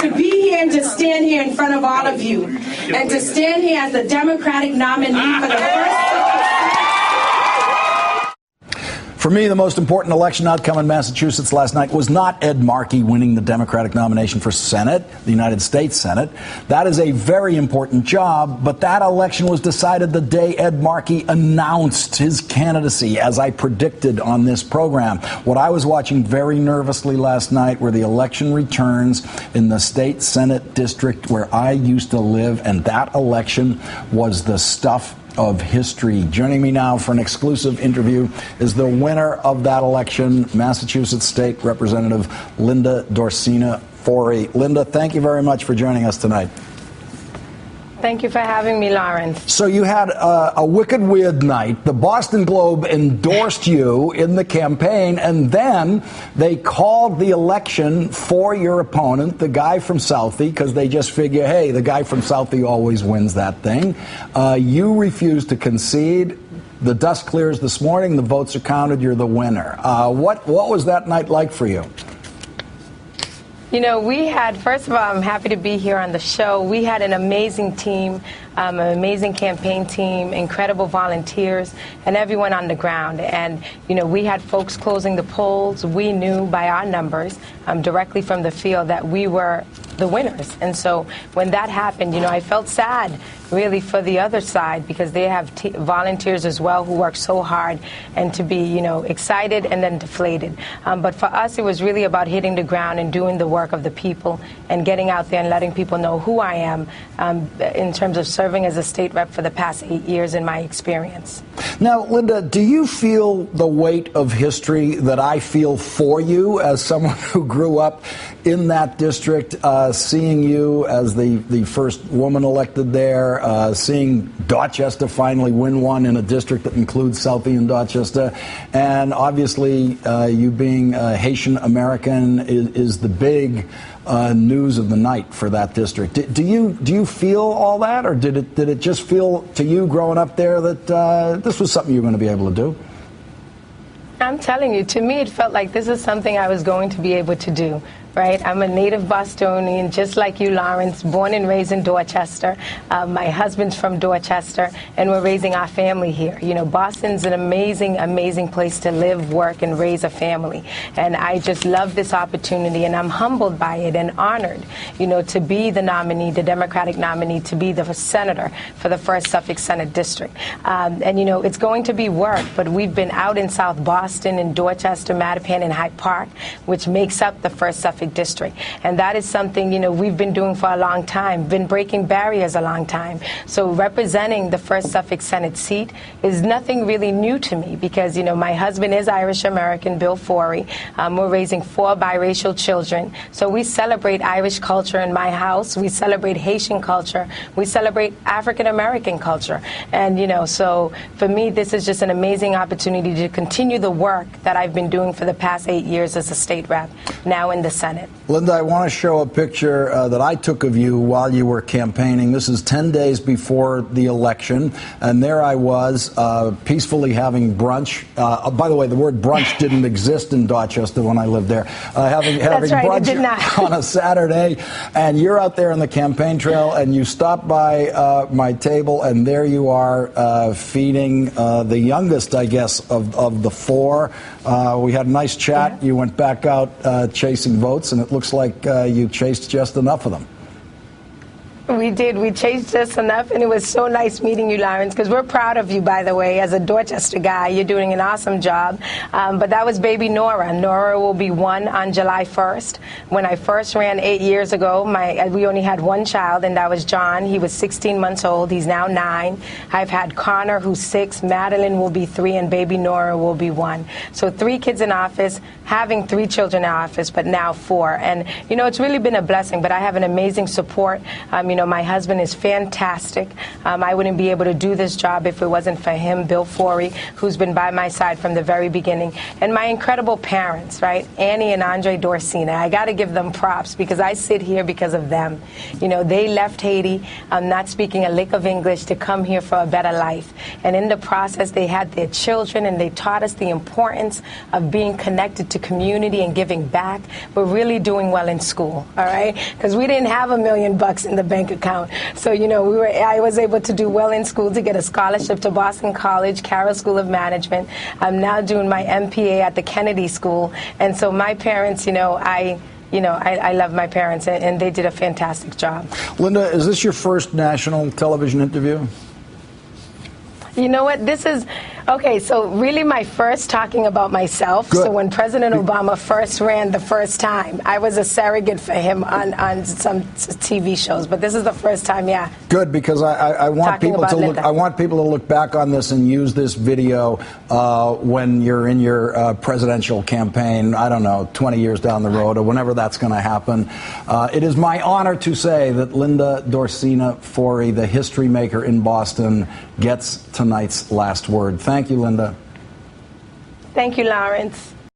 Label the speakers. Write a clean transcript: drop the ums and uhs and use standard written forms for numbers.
Speaker 1: to be here and to stand here in front of all of you and to stand here as the Democratic nominee for the first.
Speaker 2: For me, the most important election outcome in Massachusetts last night was not Ed Markey winning the Democratic nomination for Senate, the United States Senate. That is a very important job, but that election was decided the day Ed Markey announced his candidacy, as I predicted on this program. What I was watching very nervously last night were the election returns in the state Senate district where I used to live, and that election was the stuff of history. Joining me now for an exclusive interview is the winner of that election, Massachusetts State Representative Linda Dorsina Forey. Linda, thank you very much for joining us tonight.
Speaker 3: Thank you for having me, Lawrence.
Speaker 2: So you had a wicked weird night. The Boston Globe endorsed you in the campaign, and then they called the election for your opponent, the guy from Southie, because they just figure, hey, the guy from Southie always wins that thing. You refused to concede. The dust clears this morning. The votes are counted. You're the winner. What was that night like for you?
Speaker 3: You know, we had, first of all, I'm happy to be here on the show. We had an amazing team, an amazing campaign team, incredible volunteers, and everyone on the ground. And, you know, we had folks closing the polls. We knew by our numbers directly from the field that we were the winners. And so when that happened, you know, I felt sad really for the other side because they have volunteers as well who work so hard, and to be, you know, excited and then deflated. But for us, it was really about hitting the ground and doing the work of the people and getting out there and letting people know who I am in terms of serving as a state rep for the past 8 years in my experience.
Speaker 2: Now, Linda, do you feel the weight of history that I feel for you as someone who grew up in that district, seeing you as the first woman elected there, seeing Dorchester finally win one in a district that includes Southie and Dorchester, and obviously you being Haitian American is the big news of the night for that district. Do you feel all that, or did it just feel to you growing up there that this was something you were going to be able to do?
Speaker 3: I'm telling you, to me, it felt like this is something I was going to be able to do. Right? I'm a native Bostonian, just like you, Lawrence, born and raised in Dorchester. My husband's from Dorchester, and we're raising our family here. You know, Boston's an amazing, amazing place to live, work, and raise a family. And I just love this opportunity, and I'm humbled by it and honored, you know, to be the nominee, the Democratic nominee, to be the senator for the 1st Suffolk Senate District. And, you know, it's going to be work, but we've been out in South Boston, in Dorchester, Mattapan, and Hyde Park, which makes up the 1st Suffolk District. And that is something, you know, we've been doing for a long time, been breaking barriers a long time. So representing the 1st Suffolk Senate seat is nothing really new to me because, you know, my husband is Irish American, Bill Forey. We're raising 4 biracial children. So we celebrate Irish culture in my house. We celebrate Haitian culture. We celebrate African American culture. And, you know, so for me, this is just an amazing opportunity to continue the work that I've been doing for the past 8 years as a state rep, now in the Senate.
Speaker 2: Linda, I want to show a picture that I took of you while you were campaigning. This is 10 days before the election, and there I was peacefully having brunch. By the way, the word brunch didn't exist in Dorchester when I lived there. Having
Speaker 3: That's right,
Speaker 2: brunch
Speaker 3: it did not.
Speaker 2: on a Saturday, and you're out there on the campaign trail, and you stop by my table, and there you are feeding the youngest, I guess, of the 4. We had a nice chat.
Speaker 3: Yeah.
Speaker 2: You went back out chasing votes, and it looks like you chased just enough of them.
Speaker 3: We did. We chased just enough, and it was so nice meeting you, Lawrence, because we're proud of you, by the way, as a Dorchester guy. You're doing an awesome job. But that was baby Nora. Nora will be 1 on July 1st. When I first ran 8 years ago, we only had 1 child, and that was John. He was 16 months old. He's now 9. I've had Connor, who's 6. Madeline will be 3, and baby Nora will be 1. So 3 kids in office, having 3 children in office, but now 4. And, you know, it's really been a blessing, but I have an amazing support. You My husband is fantastic. I wouldn't be able to do this job if it wasn't for him, Bill Forey, who's been by my side from the very beginning, and my incredible parents, right? Annie and Andre Dorsina. I got to give them props because I sit here because of them. They left Haiti, not speaking a lick of English, to come here for a better life. And in the process, they had their children, and they taught us the importance of being connected to community and giving back, but really doing well in school, all right? Because we didn't have $1 million in the bank account. So, I was able to do well in school to get a scholarship to Boston College, Carroll School of Management. I'm now doing my MPA at the Kennedy School. And so my parents, I love my parents, and they did a fantastic job.
Speaker 2: Linda, is this your first national television interview?
Speaker 3: You know what? This is, okay, so really my first talking about myself.
Speaker 2: Good.
Speaker 3: So when President Obama first ran the first time, I was a surrogate for him on some TV shows. But this is the first time, yeah.
Speaker 2: Good, because I want people to look. I want people to look back on this and use this video when you're in your presidential campaign. I don't know, 20 years down the road or whenever that's going to happen. It is my honor to say that Linda Dorsina Forey, the history maker in Boston, gets tonight's last word. Thank you, Linda.
Speaker 3: Thank you, Lawrence.